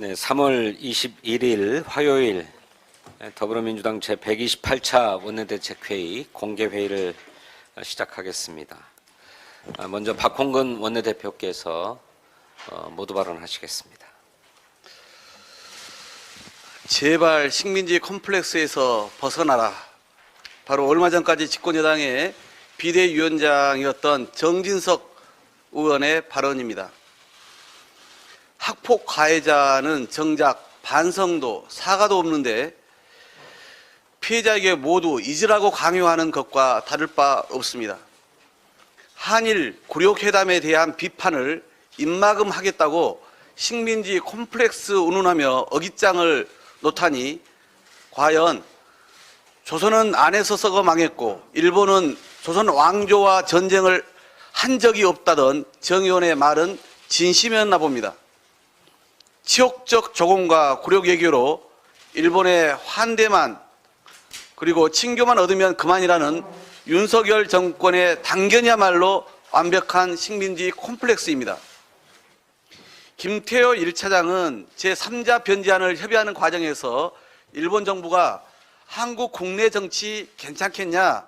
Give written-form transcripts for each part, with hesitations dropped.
네, 3월 21일 화요일 더불어민주당 제128차 원내대책회의 공개회의를 시작하겠습니다. 먼저 박홍근 원내대표께서 모두 발언하시겠습니다. 제발 식민지 컴플렉스에서 벗어나라. 바로 얼마 전까지 집권여당의 비대위원장이었던 정진석 의원의 발언입니다. 학폭 가해자는 정작 반성도 사과도 없는데 피해자에게 모두 잊으라고 강요하는 것과 다를 바 없습니다. 한일 굴욕회담에 대한 비판을 입막음하겠다고 식민지 콤플렉스 운운하며 어깃장을 놓다니 과연 조선은 안에서 썩어 망했고 일본은 조선 왕조와 전쟁을 한 적이 없다던 정 의원의 말은 진심이었나 봅니다. 치욕적 조공과 굴욕 외교로 일본의 환대만 그리고 친교만 얻으면 그만이라는 윤석열 정권의 당견이야말로 완벽한 식민지 콤플렉스입니다. 김태호 1차장은 제3자 변제안을 협의하는 과정에서 일본 정부가 한국 국내 정치 괜찮겠냐,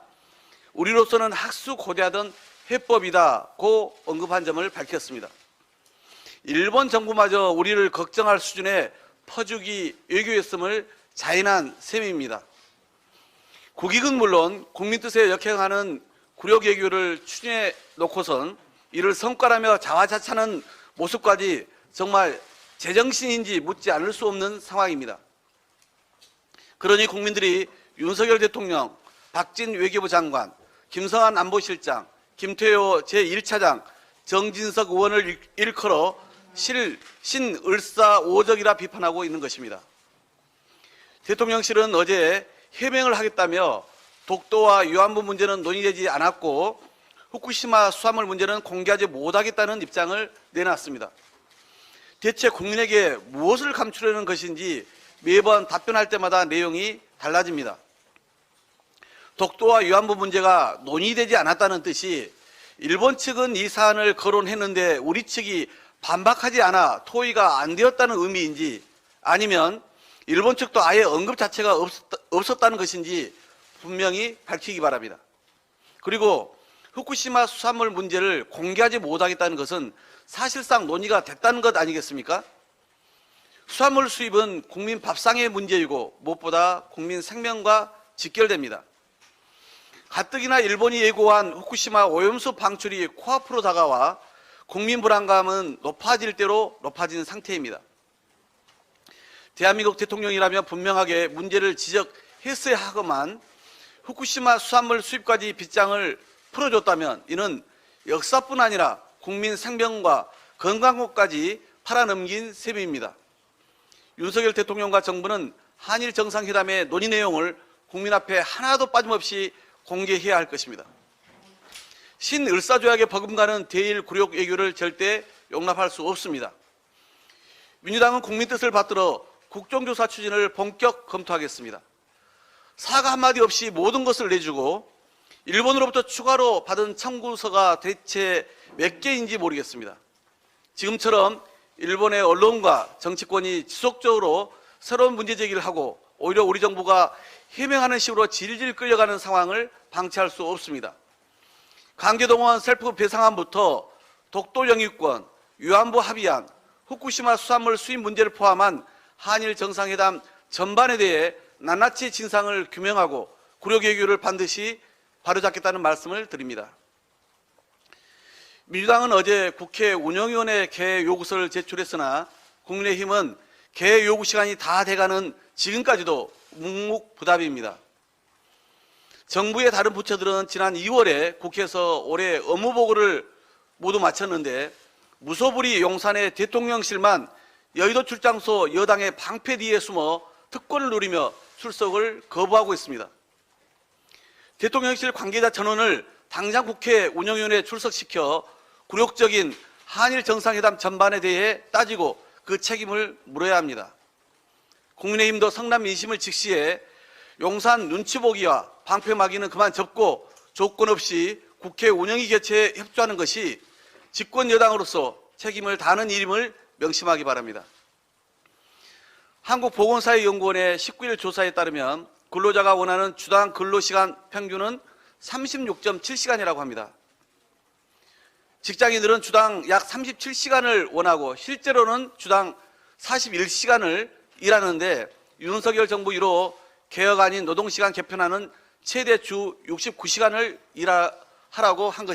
우리로서는 학수고대하던 해법이다고 언급한 점을 밝혔습니다. 일본 정부마저 우리를 걱정할 수준의 퍼주기 외교였음을 자인한 셈입니다. 국익은 물론 국민 뜻에 역행하는 굴욕 외교를 추진해 놓고선 이를 성과라며 자화자찬하는 모습까지 정말 제정신인지 묻지 않을 수 없는 상황입니다. 그러니 국민들이 윤석열 대통령, 박진 외교부 장관, 김성한 안보실장, 김태호 제1차장, 정진석 의원을 일컬어 신을사오적이라 비판하고 있는 것입니다. 대통령실은 어제 해명을 하겠다며 독도와 위안부 문제는 논의되지 않았고 후쿠시마 수산물 문제는 공개하지 못하겠다는 입장을 내놨습니다. 대체 국민에게 무엇을 감추려는 것인지 매번 답변할 때마다 내용이 달라집니다. 독도와 위안부 문제가 논의되지 않았다는 뜻이 일본 측은 이 사안을 거론했는데 우리 측이 반박하지 않아 토의가 안 되었다는 의미인지 아니면 일본 측도 아예 언급 자체가 없었다는 것인지 분명히 밝히기 바랍니다. 그리고 후쿠시마 수산물 문제를 공개하지 못하겠다는 것은 사실상 논의가 됐다는 것 아니겠습니까? 수산물 수입은 국민 밥상의 문제이고 무엇보다 국민 생명과 직결됩니다. 가뜩이나 일본이 예고한 후쿠시마 오염수 방출이 코앞으로 다가와 국민 불안감은 높아질 대로 높아진 상태입니다. 대한민국 대통령이라면 분명하게 문제를 지적했어야 하건만 후쿠시마 수산물 수입까지 빗장을 풀어줬다면 이는 역사뿐 아니라 국민 생명과 건강권까지 팔아넘긴 셈입니다. 윤석열 대통령과 정부는 한일 정상회담의 논의 내용을 국민 앞에 하나도 빠짐없이 공개해야 할 것입니다. 신을사조약에 버금가는 대일 굴욕 외교를 절대 용납할 수 없습니다. 민주당은 국민 뜻을 받들어 국정조사 추진을 본격 검토하겠습니다. 사과 한마디 없이 모든 것을 내주고 일본으로부터 추가로 받은 청구서가 대체 몇 개인지 모르겠습니다. 지금처럼 일본의 언론과 정치권이 지속적으로 새로운 문제 제기를 하고 오히려 우리 정부가 해명하는 식으로 질질 끌려가는 상황을 방치할 수 없습니다. 강제동원 셀프 배상안부터 독도 영유권, 위안부 합의안, 후쿠시마 수산물 수입 문제를 포함한 한일 정상회담 전반에 대해 낱낱이 진상을 규명하고 굴욕 외교를 반드시 바로잡겠다는 말씀을 드립니다. 민주당은 어제 국회 운영위원회 개회 요구서를 제출했으나 국민의힘은 개회 요구 시간이 다 돼가는 지금까지도 묵묵부답입니다. 정부의 다른 부처들은 지난 2월에 국회에서 올해 업무보고를 모두 마쳤는데 무소불위 용산의 대통령실만 여의도 출장소 여당의 방패 뒤에 숨어 특권을 누리며 출석을 거부하고 있습니다. 대통령실 관계자 전원을 당장 국회 운영위원회에 출석시켜 굴욕적인 한일 정상회담 전반에 대해 따지고 그 책임을 물어야 합니다. 국민의힘도 성남 민심을 직시해 용산 눈치 보기와 방패 막이는 그만 접고 조건 없이 국회 운영위 개최에 협조하는 것이 집권 여당으로서 책임을 다하는 일임을 명심하기 바랍니다. 한국보건사회연구원의 19일 조사에 따르면 근로자가 원하는 주당 근로시간 평균은 36.7시간이라고 합니다. 직장인들은 주당 약 37시간을 원하고 실제로는 주당 41시간을 일하는데 윤석열 정부 이후 개혁 아닌 노동시간 개편안은 최대 주 69시간을 일하라고 한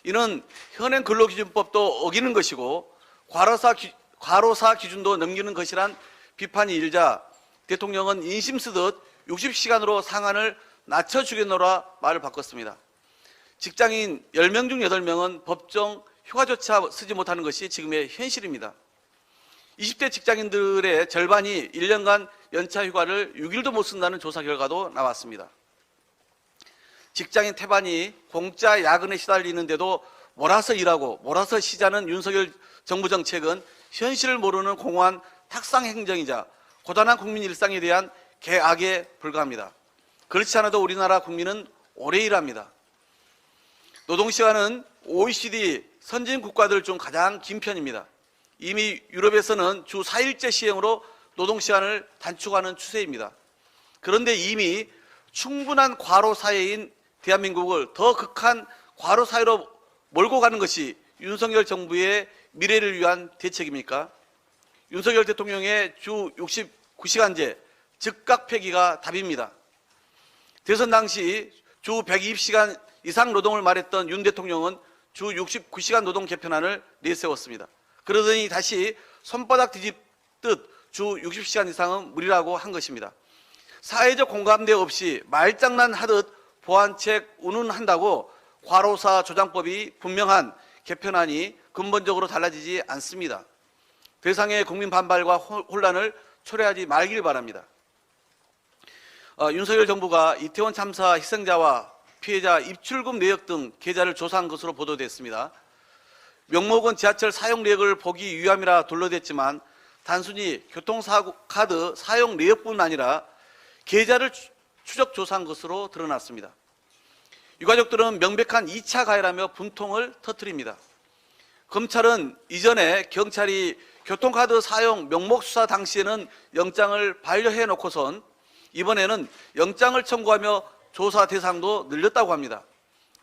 이는 현행 근로기준법도 어기는 것이고 과로사 기준도 넘기는 것이란 비판이 일자 대통령은 인심 쓰듯 60시간으로 상한을 낮춰주겠노라 말을 바꿨습니다. 직장인 10명 중 8명은 법정 휴가조차 쓰지 못하는 것이 지금의 현실입니다. 20대 직장인들의 절반이 1년간 연차 휴가를 6일도 못 쓴다는 조사 결과도 나왔습니다. 직장인 태반이 공짜 야근에 시달리는데도 몰아서 일하고 몰아서 쉬자는 윤석열 정부 정책은 현실을 모르는 공허한 탁상 행정이자 고단한 국민 일상에 대한 개악에 불과합니다. 그렇지 않아도 우리나라 국민은 오래 일합니다. 노동시간은 OECD 선진 국가들 중 가장 긴 편입니다. 이미 유럽에서는 주 4일제 시행으로 노동시간을 단축하는 추세입니다. 그런데 이미 충분한 과로사회인 대한민국을 더 극한 과로사회로 몰고 가는 것이 윤석열 정부의 미래를 위한 대책입니까? 윤석열 대통령의 주 69시간제 즉각 폐기가 답입니다. 대선 당시 주 120시간 이상 노동을 말했던 윤 대통령은 주 69시간 노동 개편안을 내세웠습니다. 그러더니 다시 손바닥 뒤집듯 주 60시간 이상은 무리라고 한 것입니다. 사회적 공감대 없이 말장난하듯 보완책 운운한다고 과로사 조장법이 분명한 개편안이 근본적으로 달라지지 않습니다. 대상의 국민 반발과 혼란을 초래하지 말길 바랍니다. 윤석열 정부가 이태원 참사 희생자와 피해자 입출금 내역 등 계좌를 조사한 것으로 보도됐습니다. 명목은 지하철 사용 내역을 보기 위함이라 둘러댔지만 단순히 교통카드 사용 내역뿐 아니라 계좌를 추적 조사한 것으로 드러났습니다. 유가족들은 명백한 2차 가해라며 분통을 터뜨립니다. 검찰은 이전에 경찰이 교통카드 사용 명목 수사 당시에는 영장을 반려해 놓고선 이번에는 영장을 청구하며 조사 대상도 늘렸다고 합니다.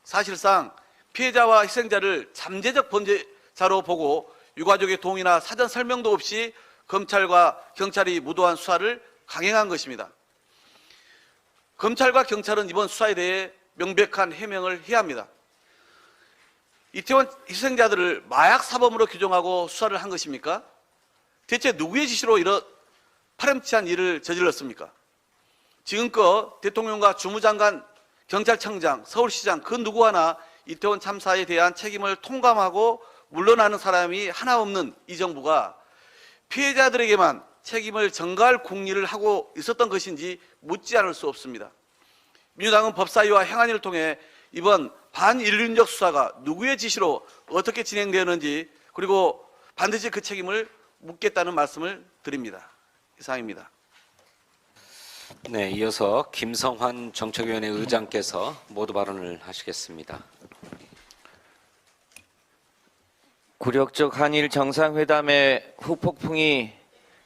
사실상 피해자와 희생자를 잠재적 범죄자로 보고 유가족의 동의나 사전 설명도 없이 검찰과 경찰이 무도한 수사를 강행한 것입니다. 검찰과 경찰은 이번 수사에 대해 명백한 해명을 해야 합니다. 이태원 희생자들을 마약 사범으로 규정하고 수사를 한 것입니까? 대체 누구의 지시로 이런 파렴치한 일을 저질렀습니까? 지금껏 대통령과 주무장관, 경찰청장, 서울시장 그 누구 하나 이태원 참사에 대한 책임을 통감하고 물러나는 사람이 하나 없는 이 정부가 피해자들에게만 책임을 전가할 궁리를 하고 있었던 것인지 묻지 않을 수 없습니다. 민주당은 법사위와 행안위를 통해 이번 반인륜적 수사가 누구의 지시로 어떻게 진행되었는지 그리고 반드시 그 책임을 묻겠다는 말씀을 드립니다. 이상입니다. 네, 이어서 김성환 정책위원회 의장께서 모두 발언을 하시겠습니다. 굴욕적 한일 정상회담의 후폭풍이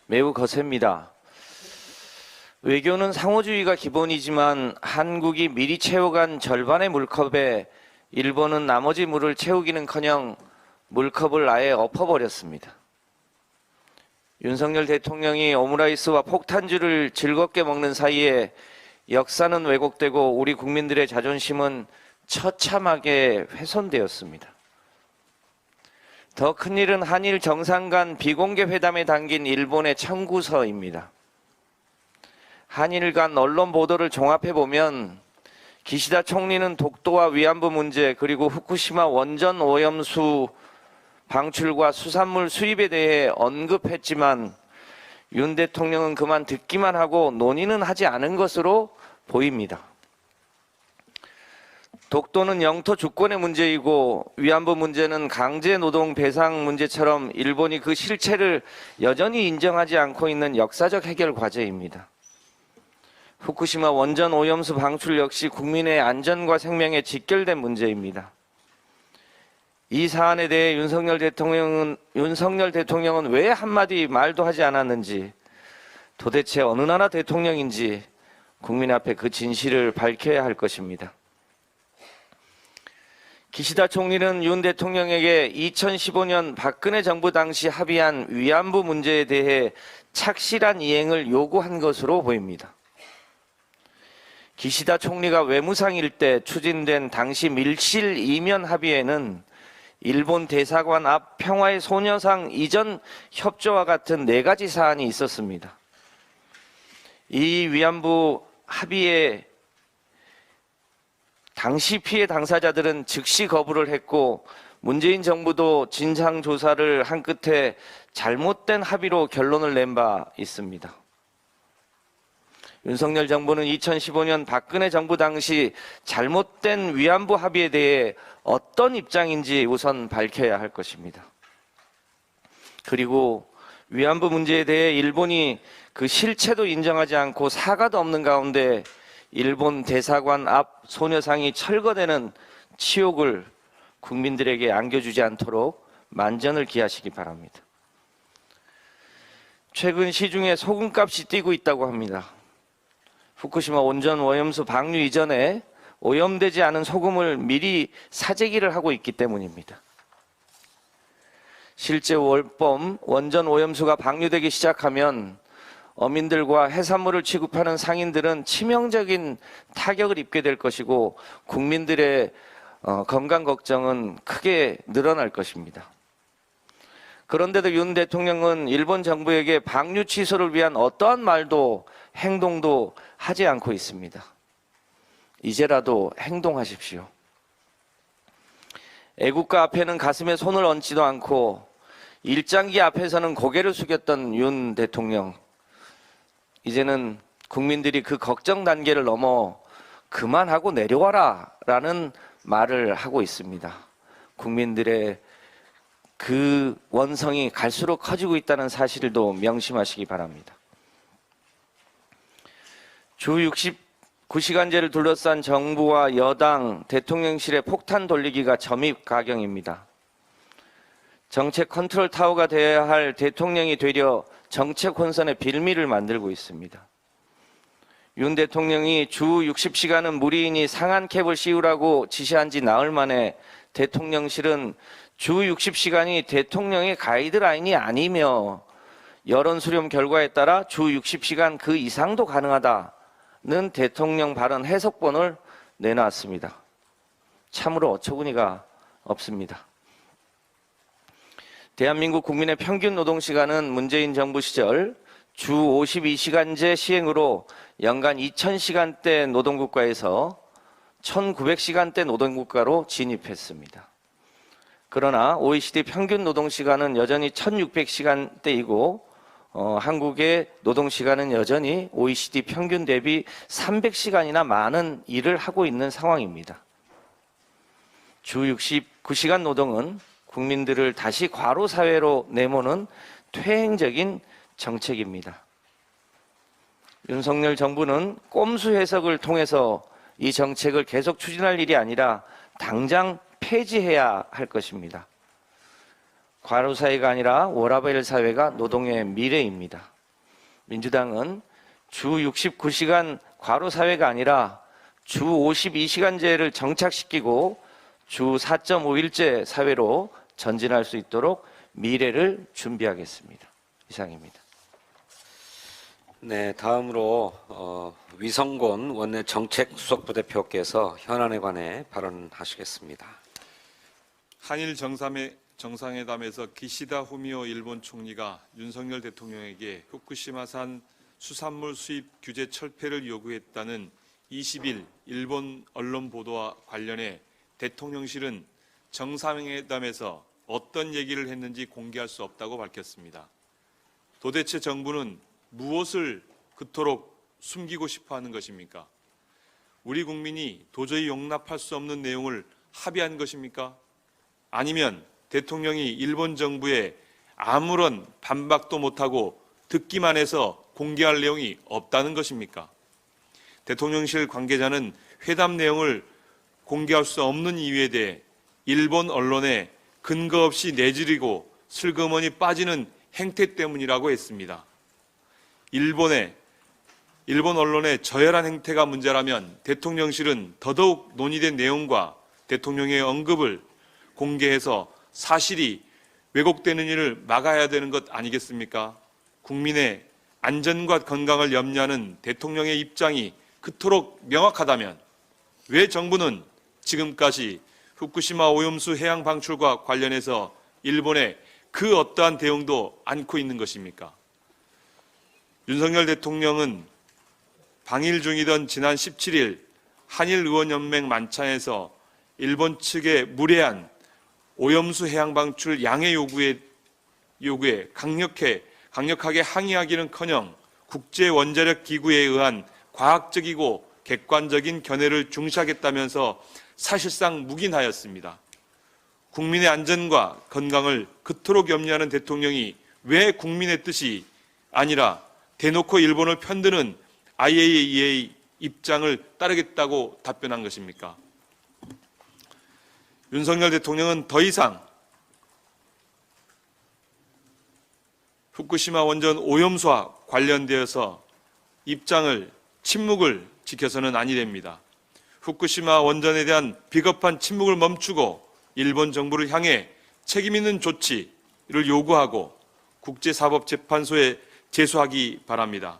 매우 거셉니다. 외교는 상호주의가 기본이지만 한국이 미리 채워간 절반의 물컵에 일본은 나머지 물을 채우기는커녕 물컵을 아예 엎어버렸습니다. 윤석열 대통령이 오므라이스와 폭탄주를 즐겁게 먹는 사이에 역사는 왜곡되고 우리 국민들의 자존심은 처참하게 훼손되었습니다. 더 큰 일은 한일 정상 간 비공개 회담에 담긴 일본의 청구서입니다. 한일 간 언론 보도를 종합해보면 기시다 총리는 독도와 위안부 문제 그리고 후쿠시마 원전 오염수 방출과 수산물 수입에 대해 언급했지만 윤 대통령은 그만 듣기만 하고 논의는 하지 않은 것으로 보입니다. 독도는 영토 주권의 문제이고 위안부 문제는 강제 노동 배상 문제처럼 일본이 그 실체를 여전히 인정하지 않고 있는 역사적 해결 과제입니다. 후쿠시마 원전 오염수 방출 역시 국민의 안전과 생명에 직결된 문제입니다. 이 사안에 대해 윤석열 대통령은 왜 한마디 말도 하지 않았는지 도대체 어느 나라 대통령인지 국민 앞에 그 진실을 밝혀야 할 것입니다. 기시다 총리는 윤 대통령에게 2015년 박근혜 정부 당시 합의한 위안부 문제에 대해 착실한 이행을 요구한 것으로 보입니다. 기시다 총리가 외무상일 때 추진된 당시 밀실 이면 합의에는 일본 대사관 앞 평화의 소녀상 이전 협조와 같은 4가지 사안이 있었습니다. 이 위안부 합의에 당시 피해 당사자들은 즉시 거부를 했고 문재인 정부도 진상조사를 한 끝에 잘못된 합의로 결론을 낸 바 있습니다. 윤석열 정부는 2015년 박근혜 정부 당시 잘못된 위안부 합의에 대해 어떤 입장인지 우선 밝혀야 할 것입니다. 그리고 위안부 문제에 대해 일본이 그 실체도 인정하지 않고 사과도 없는 가운데 일본 대사관 앞 소녀상이 철거되는 치욕을 국민들에게 안겨주지 않도록 만전을 기하시기 바랍니다. 최근 시중에 소금값이 뛰고 있다고 합니다. 후쿠시마 원전 오염수 방류 이전에 오염되지 않은 소금을 미리 사재기를 하고 있기 때문입니다. 실제 월범 원전 오염수가 방류되기 시작하면 어민들과 해산물을 취급하는 상인들은 치명적인 타격을 입게 될 것이고 국민들의 건강 걱정은 크게 늘어날 것입니다. 그런데도 윤 대통령은 일본 정부에게 방류 취소를 위한 어떠한 말도 행동도 하지 않고 있습니다. 이제라도 행동하십시오. 애국가 앞에는 가슴에 손을 얹지도 않고 일장기 앞에서는 고개를 숙였던 윤 대통령. 이제는 국민들이 그 걱정 단계를 넘어 그만하고 내려와라 라는 말을 하고 있습니다. 국민들의 그 원성이 갈수록 커지고 있다는 사실도 명심하시기 바랍니다. 주 69시간제를 둘러싼 정부와 여당, 대통령실의 폭탄 돌리기가 점입 가경입니다. 정책 컨트롤 타워가 되어야 할 대통령이 되려 정책 혼선의 빌미를 만들고 있습니다. 윤 대통령이 주 60시간은 무리이니 상한 캡을 씌우라고 지시한 지 나흘 만에 대통령실은 주 60시간이 대통령의 가이드라인이 아니며 여론 수렴 결과에 따라 주 60시간 그 이상도 가능하다는 대통령 발언 해석본을 내놨습니다. 참으로 어처구니가 없습니다. 대한민국 국민의 평균 노동시간은 문재인 정부 시절 주 52시간제 시행으로 연간 2000시간대 노동국가에서 1900시간대 노동국가로 진입했습니다. 그러나 OECD 평균 노동시간은 여전히 1600시간대이고 한국의 노동시간은 여전히 OECD 평균 대비 300시간이나 많은 일을 하고 있는 상황입니다. 주 69시간 노동은 국민들을 다시 과로 사회로 내모는 퇴행적인 정책입니다. 윤석열 정부는 꼼수 해석을 통해서 이 정책을 계속 추진할 일이 아니라 당장 폐지해야 할 것입니다. 과로 사회가 아니라 워라밸 사회가 노동의 미래입니다. 민주당은 주 69시간 과로 사회가 아니라 주 52시간제를 정착시키고 주 4.5일제 사회로 전진할 수 있도록 미래를 준비하겠습니다. 이상입니다. 네, 다음으로 위성곤 원내 정책수석부대표께서 현안에 관해 발언하시겠습니다. 한일 정상회담에서 기시다 후미오 일본 총리가 윤석열 대통령에게 후쿠시마산 수산물 수입 규제 철폐를 요구했다는 20일 일본 언론 보도와 관련해 대통령실은 정상회담에서 어떤 얘기를 했는지 공개할 수 없다고 밝혔습니다. 도대체 정부는 무엇을 그토록 숨기고 싶어 하는 것입니까? 우리 국민이 도저히 용납할 수 없는 내용을 합의한 것입니까? 아니면 대통령이 일본 정부에 아무런 반박도 못하고 듣기만 해서 공개할 내용이 없다는 것입니까? 대통령실 관계자는 회담 내용을 공개할 수 없는 이유에 대해 일본 언론에 근거 없이 내지르고 슬그머니 빠지는 행태 때문이라고 했습니다. 일본 언론의 저열한 행태가 문제라면 대통령실은 더더욱 논의된 내용과 대통령의 언급을 공개해서 사실이 왜곡되는 일을 막아야 되는 것 아니겠습니까? 국민의 안전과 건강을 염려하는 대통령의 입장이 그토록 명확하다면 왜 정부는 지금까지 후쿠시마 오염수 해양 방출과 관련해서 일본에 그 어떠한 대응도 않고 있는 것입니까? 윤석열 대통령은 방일 중이던 지난 17일 한일의원연맹 만찬에서 일본 측의 무례한 오염수 해양 방출 양해 요구에 강력하게 항의하기는커녕 국제원자력기구에 의한 과학적이고 객관적인 견해를 중시하겠다면서 사실상 묵인하였습니다. 국민의 안전과 건강을 그토록 염려하는 대통령이 왜 국민의 뜻이 아니라 대놓고 일본을 편드는 IAEA 입장을 따르겠다고 답변한 것입니까? 윤석열 대통령은 더 이상 후쿠시마 원전 오염수와 관련되어서 침묵을 지켜서는 아니 됩니다. 후쿠시마 원전에 대한 비겁한 침묵을 멈추고 일본 정부를 향해 책임 있는 조치를 요구하고 국제사법재판소에 제소하기 바랍니다.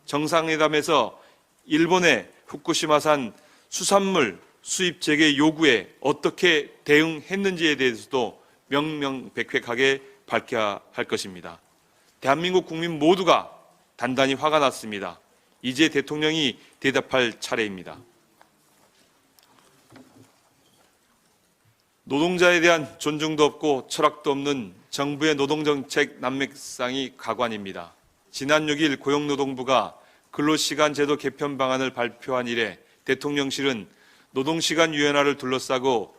정상회담에서 일본의 후쿠시마산 수산물 수입 재개 요구에 어떻게 대응했는지에 대해서도 명명백백하게 밝혀야 할 것입니다. 대한민국 국민 모두가 단단히 화가 났습니다. 이제 대통령이 대답할 차례입니다. 노동자에 대한 존중도 없고 철학도 없는 정부의 노동정책 난맥상이 가관입니다. 지난 6일 고용노동부가 근로시간 제도 개편 방안을 발표한 이래 대통령실은 노동시간 유연화를 둘러싸고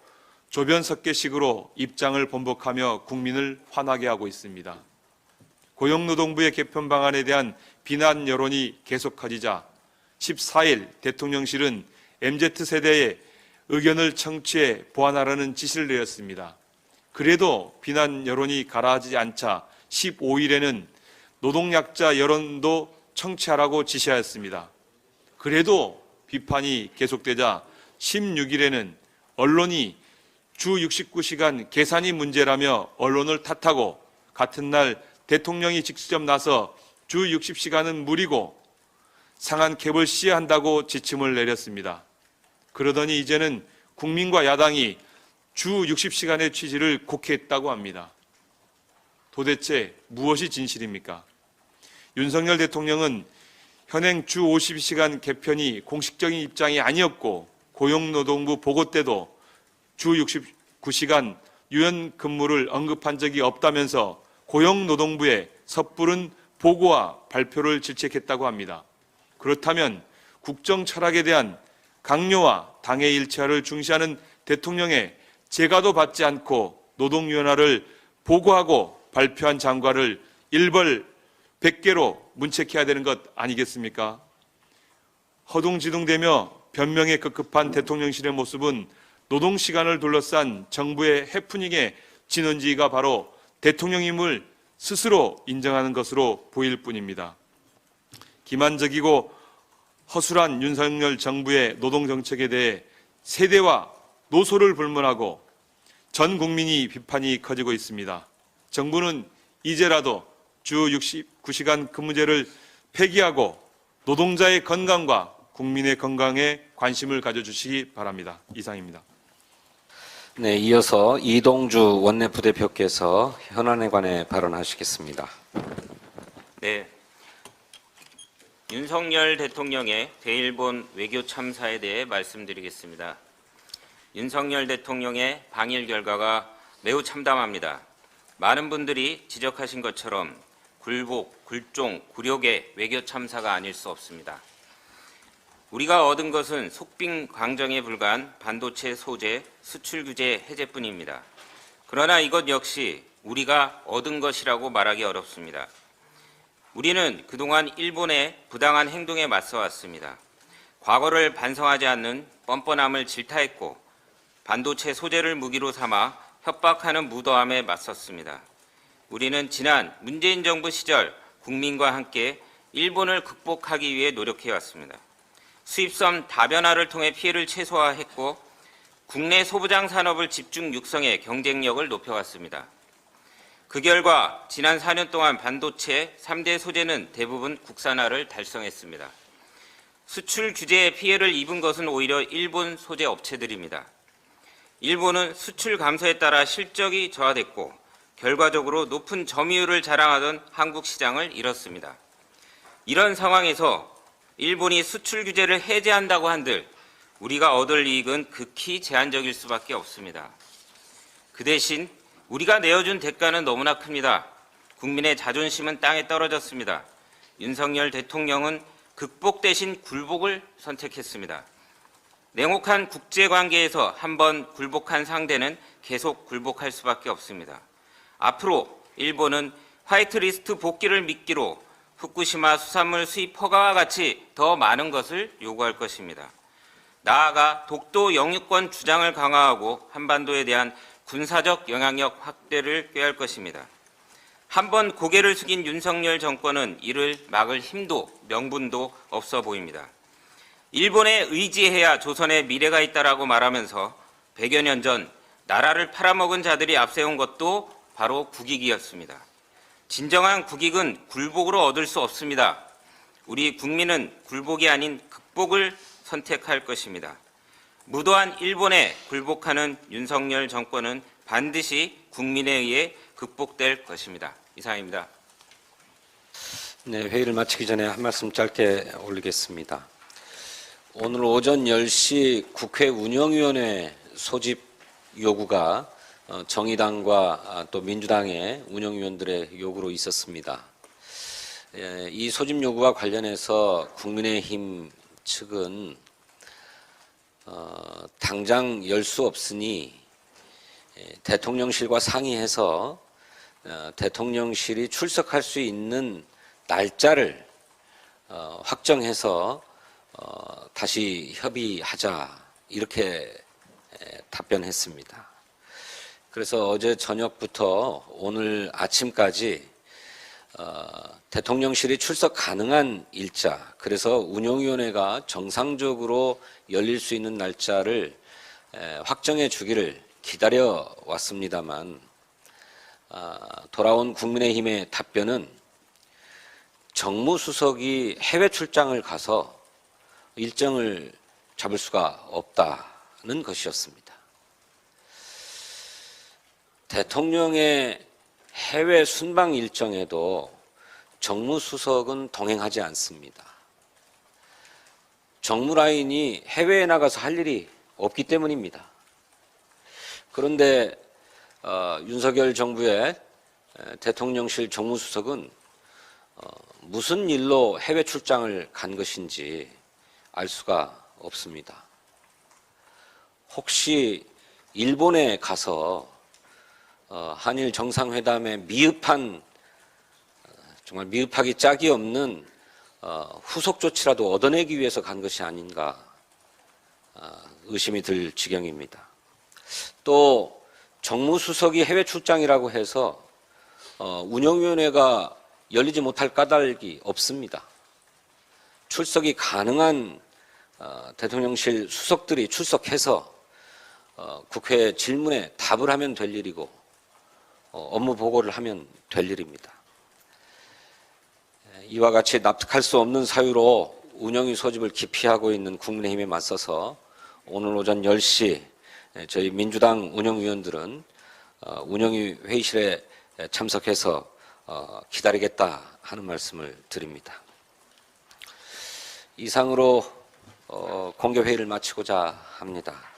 조변석계식으로 입장을 번복하며 국민을 화나게 하고 있습니다. 고용노동부의 개편 방안에 대한 비난 여론이 계속 커지자 14일 대통령실은 MZ세대의 의견을 청취해 보완하라는 지시를 내렸습니다. 그래도 비난 여론이 가라앉지 않자 15일에는 노동약자 여론도 청취하라고 지시하였습니다. 그래도 비판이 계속되자 16일에는 언론이 주 69시간 계산이 문제라며 언론을 탓하고 같은 날 대통령이 직접 나서 주 60시간은 무리고 상한 캡을 씌어야 한다고 지침을 내렸습니다. 그러더니 이제는 국민과 야당이 주 60시간의 취지를 곡해했다고 합니다. 도대체 무엇이 진실입니까? 윤석열 대통령은 현행 주 52시간 개편이 공식적인 입장이 아니었고 고용노동부 보고 때도 주 69시간 유연 근무를 언급한 적이 없다면서 고용노동부에 섣부른 보고와 발표를 질책했다고 합니다. 그렇다면 국정 철학에 대한 강요와 당의 일체화를 중시하는 대통령의 재가도 받지 않고 노동위원회를 보고하고 발표한 장관을 일벌 100개로 문책해야 되는 것 아니겠습니까? 허둥지둥대며 변명에 급급한 대통령실의 모습은 노동시간을 둘러싼 정부의 해프닝의 진원지가 바로 대통령임을 스스로 인정하는 것으로 보일 뿐입니다. 기만적이고 허술한 윤석열 정부의 노동정책에 대해 세대와 노소를 불문하고 전 국민이 비판이 커지고 있습니다. 정부는 이제라도 주 69시간 근무제를 폐기하고 노동자의 건강과 국민의 건강에 관심을 가져주시기 바랍니다. 이상입니다. 네, 이어서 이동주 원내부대표께서 현안에 관해 발언하시겠습니다. 네, 윤석열 대통령의 대일본 외교 참사에 대해 말씀드리겠습니다. 윤석열 대통령의 방일 결과가 매우 참담합니다. 많은 분들이 지적하신 것처럼 굴복, 굴종, 굴욕의 외교 참사가 아닐 수 없습니다. 우리가 얻은 것은 속빈 강정에 불과한 반도체 소재 수출 규제 해제뿐입니다. 그러나 이것 역시 우리가 얻은 것이라고 말하기 어렵습니다. 우리는 그동안 일본의 부당한 행동에 맞서왔습니다. 과거를 반성하지 않는 뻔뻔함을 질타했고 반도체 소재를 무기로 삼아 협박하는 무도함에 맞섰습니다. 우리는 지난 문재인 정부 시절 국민과 함께 일본을 극복하기 위해 노력해왔습니다. 수입선 다변화를 통해 피해를 최소화했고 국내 소부장 산업을 집중 육성해 경쟁력을 높여왔습니다. 그 결과 지난 4년 동안 반도체 3대 소재는 대부분 국산화를 달성했습니다. 수출 규제에 피해를 입은 것은 오히려 일본 소재 업체들입니다. 일본은 수출 감소에 따라 실적이 저하됐고 결과적으로 높은 점유율을 자랑하던 한국 시장을 잃었습니다. 이런 상황에서 일본이 수출 규제를 해제한다고 한들 우리가 얻을 이익은 극히 제한적일 수밖에 없습니다. 그 대신 우리가 내어준 대가는 너무나 큽니다. 국민의 자존심은 땅에 떨어졌습니다. 윤석열 대통령은 극복 대신 굴복을 선택했습니다. 냉혹한 국제관계에서 한번 굴복한 상대는 계속 굴복할 수밖에 없습니다. 앞으로 일본은 화이트리스트 복귀를 미끼로 후쿠시마 수산물 수입 허가와 같이 더 많은 것을 요구할 것입니다. 나아가 독도 영유권 주장을 강화하고 한반도에 대한 군사적 영향력 확대를 꾀할 것입니다. 한번 고개를 숙인 윤석열 정권은 이를 막을 힘도 명분도 없어 보입니다. 일본에 의지해야 조선의 미래가 있다라고 말하면서 100여 년 전 나라를 팔아먹은 자들이 앞세운 것도 바로 국익이었습니다. 진정한 국익은 굴복으로 얻을 수 없습니다. 우리 국민은 굴복이 아닌 극복을 선택할 것입니다. 무도한 일본에 굴복하는 윤석열 정권은 반드시 국민에 의해 극복될 것입니다. 이상입니다. 네, 회의를 마치기 전에 한 말씀 짧게 올리겠습니다. 오늘 오전 10시 국회 운영위원회 소집 요구가 정의당과 또 민주당의 운영위원들의 요구로 있었습니다. 이 소집 요구와 관련해서 국민의힘 측은 당장 열 수 없으니 대통령실과 상의해서 대통령실이 출석할 수 있는 날짜를 확정해서 다시 협의하자 이렇게 답변했습니다. 그래서 어제 저녁부터 오늘 아침까지 대통령실이 출석 가능한 일자, 그래서 운영위원회가 정상적으로 열릴 수 있는 날짜를 확정해 주기를 기다려 왔습니다만 돌아온 국민의힘의 답변은 정무수석이 해외 출장을 가서 일정을 잡을 수가 없다는 것이었습니다. 대통령의 해외 순방 일정에도 정무수석은 동행하지 않습니다. 정무라인이 해외에 나가서 할 일이 없기 때문입니다. 그런데 윤석열 정부의 대통령실 정무수석은 무슨 일로 해외 출장을 간 것인지 알 수가 없습니다. 혹시 일본에 가서 한일 정상회담에 정말 미흡하기 짝이 없는 후속 조치라도 얻어내기 위해서 간 것이 아닌가 의심이 들 지경입니다. 또 정무수석이 해외 출장이라고 해서 운영위원회가 열리지 못할 까닭이 없습니다. 출석이 가능한 대통령실 수석들이 출석해서 국회 질문에 답을 하면 될 일이고 업무 보고를 하면 될 일입니다. 이와 같이 납득할 수 없는 사유로 운영위 소집을 기피하고 있는 국민의힘에 맞서서 오늘 오전 10시 저희 민주당 운영위원들은 운영위 회의실에 참석해서 기다리겠다 하는 말씀을 드립니다. 이상으로 공개회의를 마치고자 합니다.